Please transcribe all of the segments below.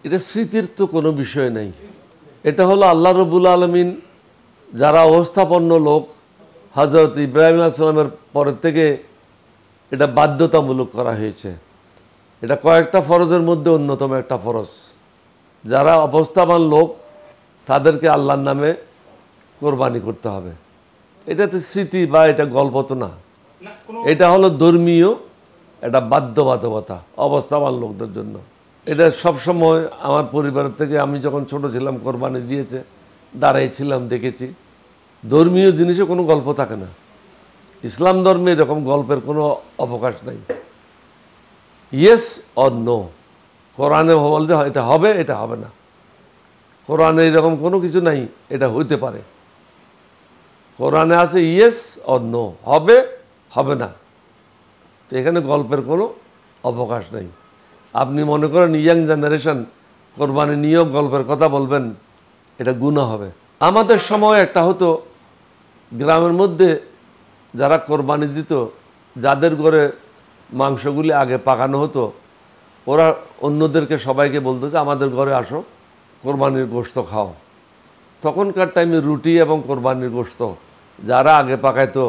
এটা স্মৃতির তো কোনো বিষয় নেই। এটা হলো আল্লাহ রব্বুল আলামিন যারা অবস্থাপন্ন লোক, হযরত ইব্রাহিম আলাইহিস সালামের পরের থেকে এটা বাধ্যতামূলক করা হয়েছে। এটা কয়েকটা ফরজের মধ্যে অন্যতম একটা ফরজ। যারা অবস্থাবান লোক তাদেরকে আল্লাহর নামে কোরবানি করতে হবে। এটাতে স্মৃতি বা এটা গল্প তো না, এটা হলো ধর্মীয় একটা বাধ্যবাধকতা অবস্থাবান লোকদের জন্য। এটা সবসময় আমার পরিবারের থেকে আমি যখন ছোট ছিলাম কোরবানি দিয়েছে, দাঁড়াইছিলাম, দেখেছি। ধর্মীয় জিনিসে কোনো গল্প থাকে না। ইসলাম ধর্মে এরকম গল্পের কোনো অবকাশ নাই। ইয়েস অর নো, কোরআনে বলতে হয় এটা হবে, এটা হবে না। কোরআনে এরকম কোনো কিছু নাই এটা হইতে পারে। কোরআনে আছে ইয়েস অর নো, হবে, হবে না। তো এখানে গল্পের কোনো অবকাশ নেই। আপনি মনে করেন ইয়াং জেনারেশন কোরবানি নিয়েও গল্পের কথা বলবেন, এটা গুনাহ হবে। আমাদের সময় একটা হতো, গ্রামের মধ্যে যারা কোরবানি দিত, যাদের ঘরে মাংসগুলি আগে পাকানো হতো, ওরা অন্যদেরকে সবাইকে বলতো যে আমাদের ঘরে আসো, কোরবানির গোশত খাও। তখনকার টাইমে রুটি এবং কোরবানির গোশত যারা আগে পাকাইতো,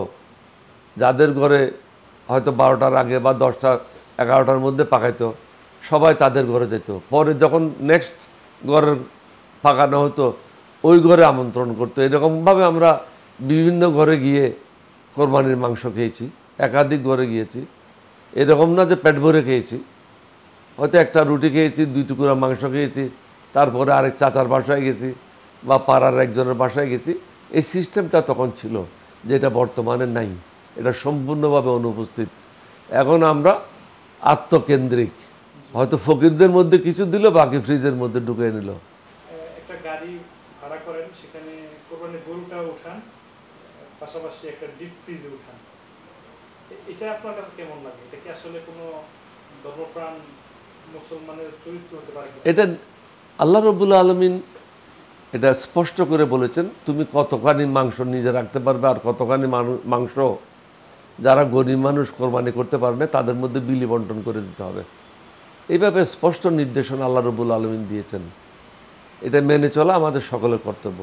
যাদের ঘরে হয়তো 12টার আগে বা 10টা 11টার মধ্যে পাকাইতো, সবাই তাদের ঘরে যেত। পরে যখন নেক্সট ঘরের পাকানো হতো, ওই ঘরে আমন্ত্রণ করতো। এরকমভাবে আমরা বিভিন্ন ঘরে গিয়ে কোরবানির মাংস খেয়েছি, একাধিক ঘরে গিয়েছি। এরকম না যে পেট ভরে খেয়েছি, হয়তো একটা রুটি খেয়েছি, 2 টুকরা মাংস খেয়েছি, তারপরে আরেক চাচার বাসায় গেছি বা পাড়ার একজনের বাসায় গেছি। এই সিস্টেমটা তখন ছিল, যেটা বর্তমানে নাই। এটা সম্পূর্ণভাবে অনুপস্থিত। এখন আমরা আত্মকেন্দ্রিক, হয়তো ফকিরদের মধ্যে কিছু দিল, বাকি ফ্রিজের মধ্যে ঢুকিয়ে নিল। একটা গাড়ি ভাড়া করেন, সেখানে কোরবানির গরুটা উঠান, পাশাপাশি একটা ডিপ ফ্রিজে উঠান। এটা আপনার কাছে কেমন লাগে? এটা কি আসলে কোনো ধর্মপ্রাণ মুসলমানের চরিত্র হতে পারে? এটা আল্লাহ রব্বুল আলামিন এটা স্পষ্ট করে বলেছেন, তুমি কতখানি মাংস নিজে রাখতে পারবে আর কতখানি মাংস যারা গরিব মানুষ কোরবানি করতে পারবে তাদের মধ্যে বিলি বন্টন করে দিতে হবে। এইভাবে স্পষ্ট নির্দেশনা আল্লাহ রব্বুল আলামিন দিয়েছেন। এটা মেনে চলা আমাদের সকলের কর্তব্য।